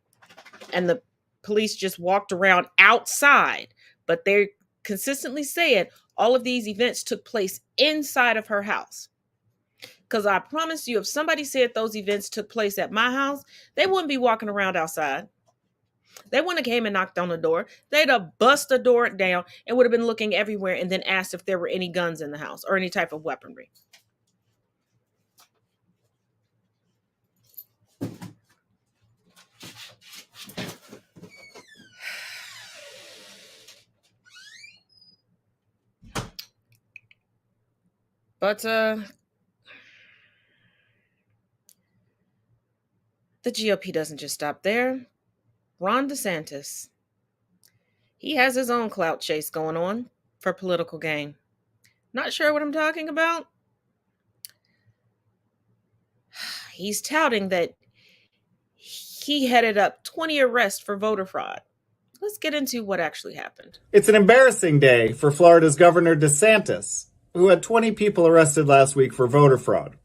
And the police just walked around outside. But they consistently said all of these events took place inside of her house. Because I promise you, if somebody said those events took place at my house, they wouldn't be walking around outside. They wouldn't have came and knocked on the door. They'd have bust the door down and would have been looking everywhere and then asked if there were any guns in the house or any type of weaponry. But the GOP doesn't just stop there. Ron DeSantis, he has his own clout chase going on for political gain. Not sure what I'm talking about? He's touting that he headed up 20 arrests for voter fraud. Let's get into what actually happened. It's an embarrassing day for Florida's Governor DeSantis, who had 20 people arrested last week for voter fraud.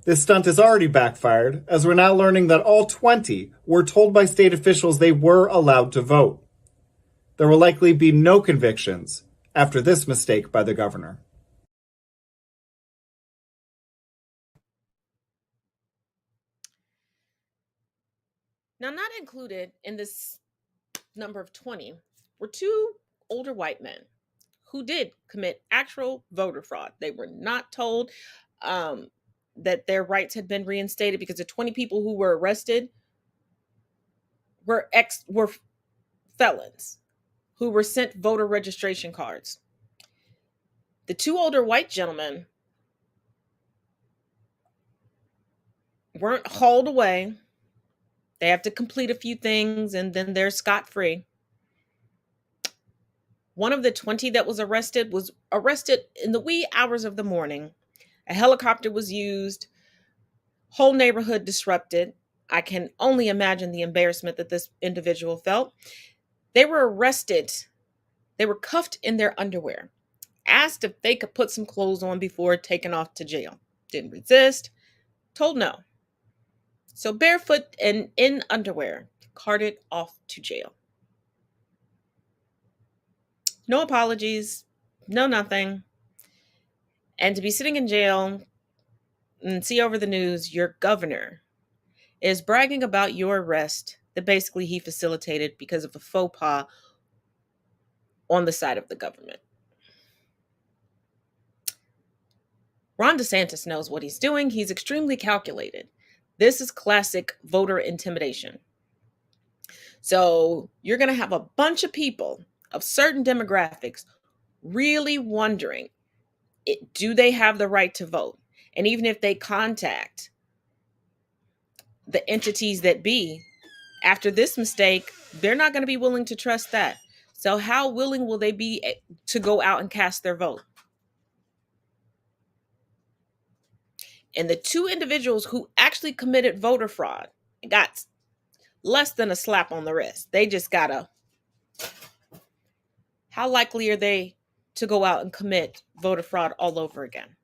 This stunt has already backfired, as we're now learning that all 20 were told by state officials they were allowed to vote. There will likely be no convictions after this mistake by the governor. Now, not included in this number of 20 were two older white men who did commit actual voter fraud. They were not told that their rights had been reinstated, because the 20 people who were arrested were felons who were sent voter registration cards. The two older white gentlemen weren't hauled away. They have to complete a few things and then they're scot-free. One of the 20 that was arrested in the wee hours of the morning. A helicopter was used, whole neighborhood disrupted. I can only imagine the embarrassment that this individual felt. They were arrested. They were cuffed in their underwear, asked if they could put some clothes on before taken off to jail. Didn't resist, told no. So barefoot and in underwear, carted off to jail. No apologies, no nothing. And to be sitting in jail and see over the news, your governor is bragging about your arrest that basically he facilitated because of a faux pas on the side of the government. Ron DeSantis knows what he's doing. He's extremely calculated. This is classic voter intimidation. So you're going to have a bunch of people of certain demographics really wondering, do they have the right to vote? And even if they contact the entities that be, after this mistake, they're not going to be willing to trust that. So how willing will they be to go out and cast their vote? And the two individuals who actually committed voter fraud got less than a slap on the wrist. They just got a... How likely are they to go out and commit voter fraud all over again?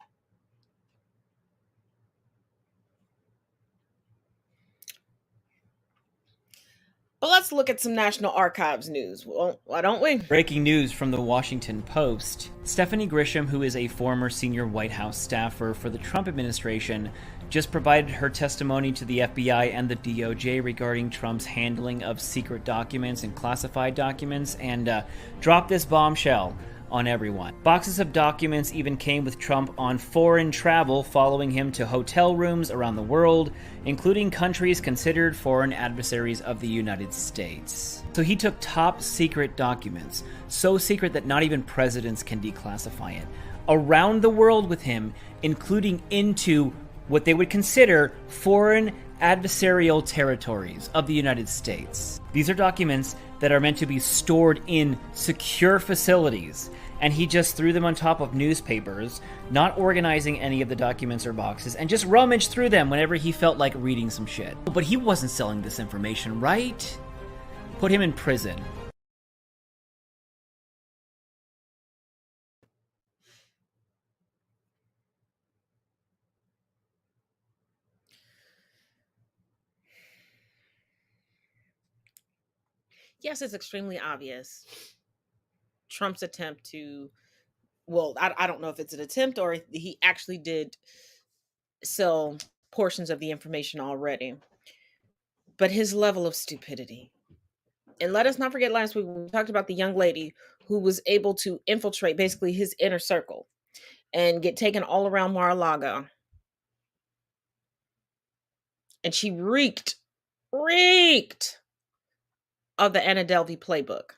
But let's look at some National Archives news. Well, why don't we? Breaking news from the Washington Post. Stephanie Grisham, who is a former senior White House staffer for the Trump administration, just provided her testimony to the FBI and the DOJ regarding Trump's handling of secret documents and classified documents, and dropped this bombshell on everyone. Boxes of documents even came with Trump on foreign travel, following him to hotel rooms around the world, including countries considered foreign adversaries of the United States. So he took top secret documents, so secret that not even presidents can declassify it, around the world with him, including into what they would consider foreign adversarial territories of the United States. These are documents that are meant to be stored in secure facilities, and he just threw them on top of newspapers, not organizing any of the documents or boxes, and just rummaged through them whenever he felt like reading some shit. But he wasn't selling this information, right? Put him in prison. Yes, it's extremely obvious. Trump's attempt to, well, I don't know if it's an attempt or he actually did sell portions of the information already. But his level of stupidity. And let us not forget, last week we talked about the young lady who was able to infiltrate basically his inner circle and get taken all around Mar-a-Lago. And she reeked of the Anna Delvey playbook.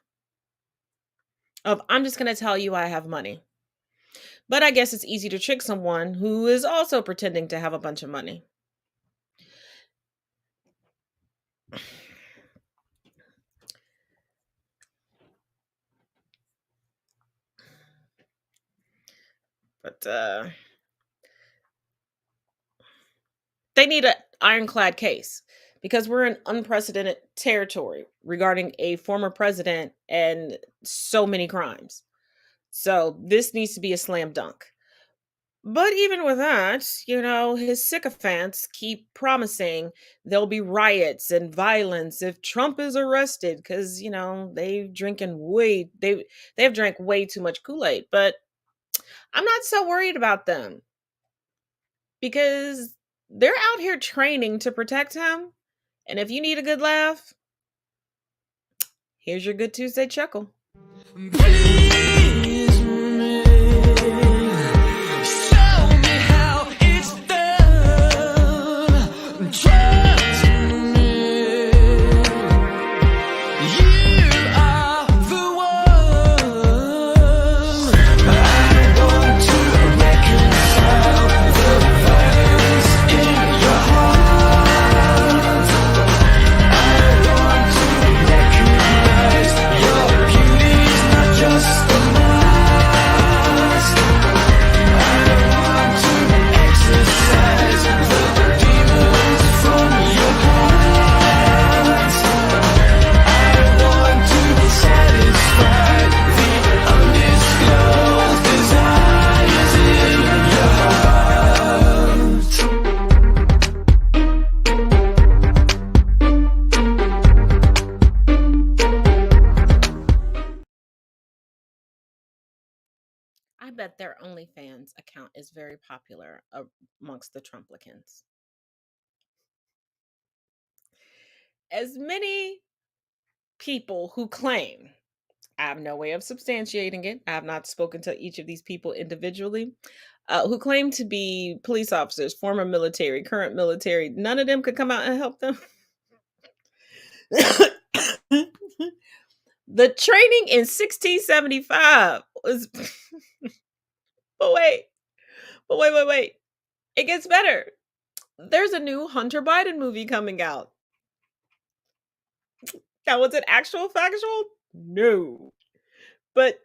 Of, I'm just going to tell you I have money. But I guess it's easy to trick someone who is also pretending to have a bunch of money. But they need an ironclad case because we're in unprecedented territory regarding a former president and so many crimes. So this needs to be a slam dunk. But even with that, you know, his sycophants keep promising there'll be riots and violence if Trump is arrested because, you know, they've drank way too much Kool-Aid. But I'm not so worried about them because they're out here training to protect him. And if you need a good laugh, here's your Good Tuesday chuckle. I bet their OnlyFans account is very popular amongst the Trumplicans. As many people who claim, I have no way of substantiating it, I have not spoken to each of these people individually, who claim to be police officers, former military, current military, none of them could come out and help them. The training in 1675 was... But wait. It gets better. there's a new Hunter Biden movie coming out. Now, was it actual factual? No. But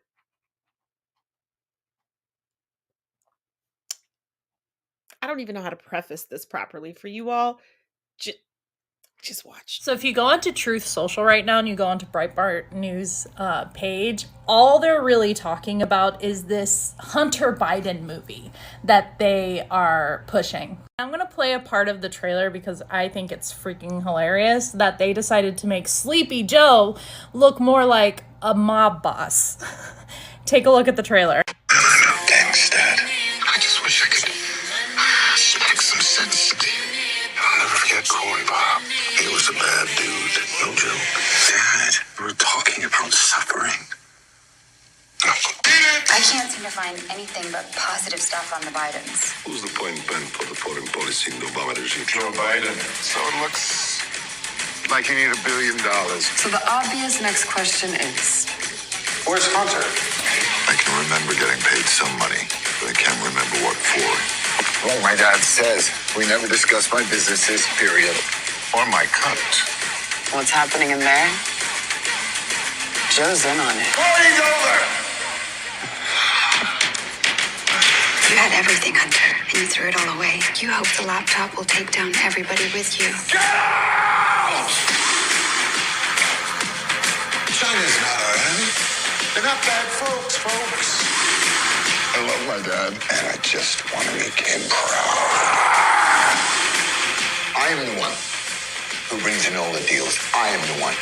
I don't even know how to preface this properly for you all. Just watch. So if you go onto Truth Social right now and you go onto Breitbart News page, all they're really talking about is this Hunter Biden movie that they are pushing. I'm going to play a part of the trailer because I think it's freaking hilarious that they decided to make Sleepy Joe look more like a mob boss. Take a look at the trailer. Thanks, Dad. I just wish I could speak some sense into you. I'll never forget Corey Bob. He was a bad dude, no joke. Dad, we were talking about suffering. I can't seem to find anything but positive stuff on the Bidens. Who's the point man for the foreign policy in the Obama regime? Joe Biden. So it looks like you need $1 billion. So the obvious next question is, Where's Hunter? I can remember getting paid some money, but I can't remember what for. Like my dad says, we never discuss my businesses, period. Or my cut. what's happening in there? Joe's in on it. Party's over! You had everything, Hunter, and you threw it all away. You hope the laptop will take down everybody with you. Get out! China's not our enemy. They're not bad folks. I love my dad, and I just want to make him proud. I am the one who brings in all the deals. I am the one.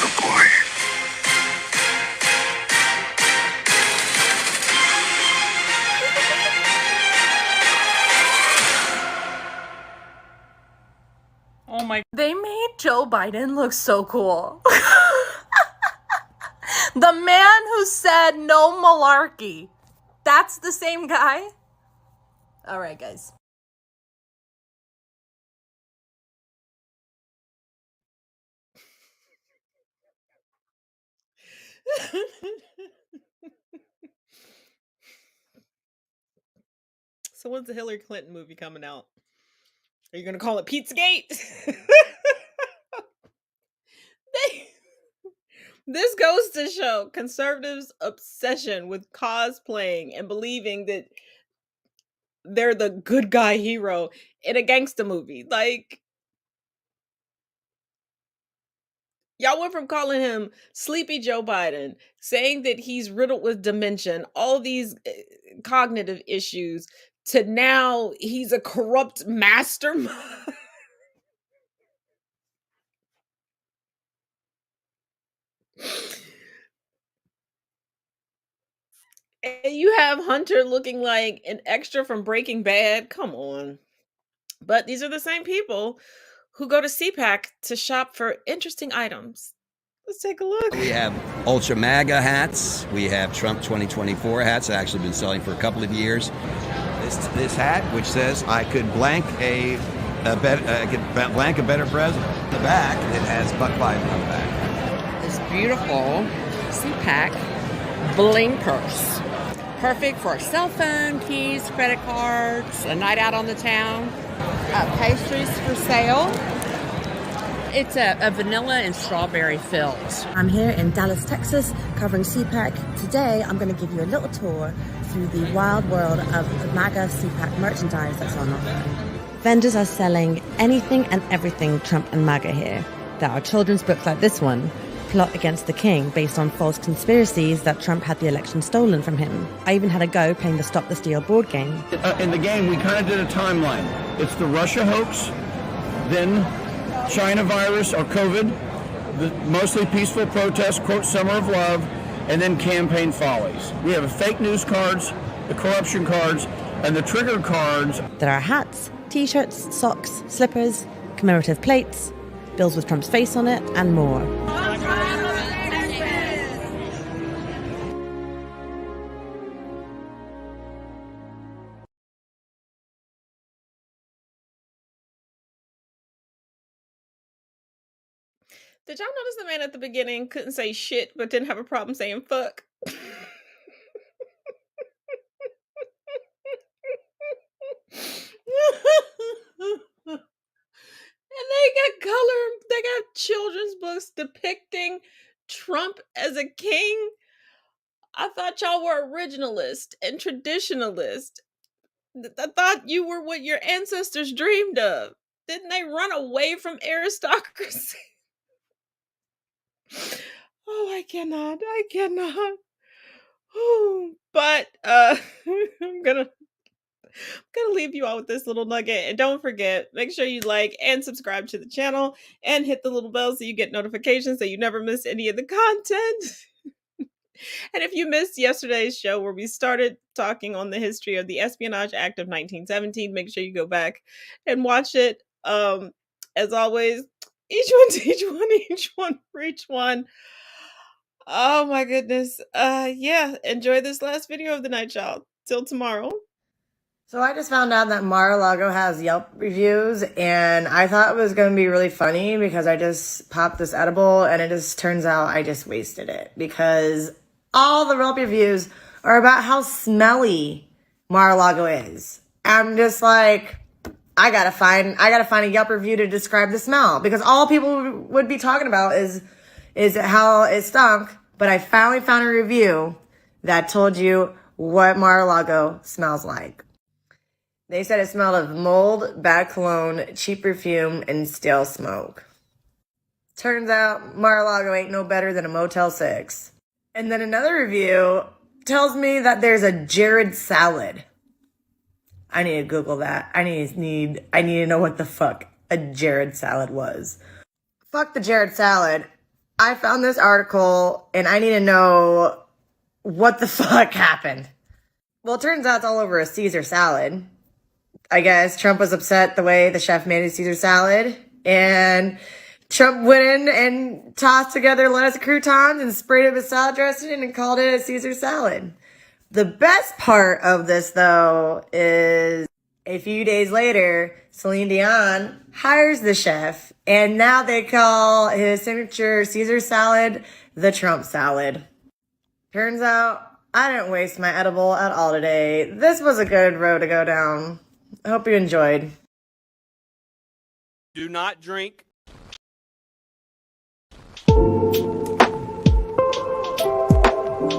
Good boy. Oh my, they made Joe Biden look so cool. The man who said no malarkey. That's the same guy? All right, guys. So when's the Hillary Clinton movie coming out? Are you going to call it Pizzagate? This goes to show conservatives' obsession with cosplaying and believing that they're the good guy hero in a gangster movie. Like, y'all went from calling him Sleepy Joe Biden, saying that he's riddled with dementia, all these cognitive issues, to now he's a corrupt mastermind. And you have Hunter looking like an extra from Breaking Bad. Come on. But these are the same people who go to CPAC to shop for interesting items. Let's take a look. We have Ultra MAGA hats. We have Trump 2024 hats that actually been selling for a couple of years. This hat, which says I could blank a better president. On the back, it has Buck Biden on the back. This beautiful CPAC bling purse. Perfect for a cell phone, keys, credit cards, a night out on the town. Pastries for sale. It's a vanilla and strawberry filled. I'm here in Dallas, Texas, covering CPAC. Today, I'm going to give you a little tour through the wild world of MAGA CPAC merchandise that's on offer. Vendors are selling anything and everything Trump and MAGA here. There are children's books like this one, Plot Against the King, based on false conspiracies that Trump had the election stolen from him. I even had a go playing the Stop the Steal board game. In the game, we kind of did a timeline. It's the Russia hoax, then China virus or COVID, the mostly peaceful protests, quote, Summer of Love, and then campaign follies. We have fake news cards, the corruption cards, and the trigger cards. There are hats, t-shirts, socks, slippers, commemorative plates, bills with Trump's face on it, and more. Did y'all notice the man at the beginning couldn't say shit but didn't have a problem saying fuck? thought y'all were originalist and traditionalist. I thought you were what your ancestors dreamed of. Didn't they run away from aristocracy? Oh, I cannot. But I'm gonna leave you all with this little nugget. And don't forget, make sure you like and subscribe to the channel and hit the little bell so you get notifications so you never miss any of the content. And if you missed yesterday's show where we started talking on the history of the Espionage Act of 1917, make sure you go back and watch it. As always, each one teach one, each one preach one. Oh my goodness. Yeah, enjoy this last video of the night, y'all. Till tomorrow. So I just found out that Mar-a-Lago has Yelp reviews, and I thought it was going to be really funny because I just popped this edible, and it just turns out I just wasted it because all the Yelp reviews are about how smelly Mar-a-Lago is. I'm just like, I gotta find a Yelp review to describe the smell because all people would be talking about is how it stunk. But I finally found a review that told you what Mar-a-Lago smells like. They said it smelled of mold, bad cologne, cheap perfume, and stale smoke. Turns out Mar-a-Lago ain't no better than a Motel 6. And then another review tells me that there's a Jared salad. I need to Google that. I need to know what the fuck a Jared salad was. Fuck the Jared salad. I found this article and I need to know what the fuck happened. Well, it turns out it's all over a Caesar salad. I guess Trump was upset the way the chef made his Caesar salad, and Trump went in and tossed together lettuce and croutons and sprayed it with salad dressing and called it a Caesar salad. The best part of this, though, is a few days later, Celine Dion hires the chef, and now they call his signature Caesar salad the Trump salad. Turns out I didn't waste my edible at all today. This was a good road to go down. I hope you enjoyed. Do not drink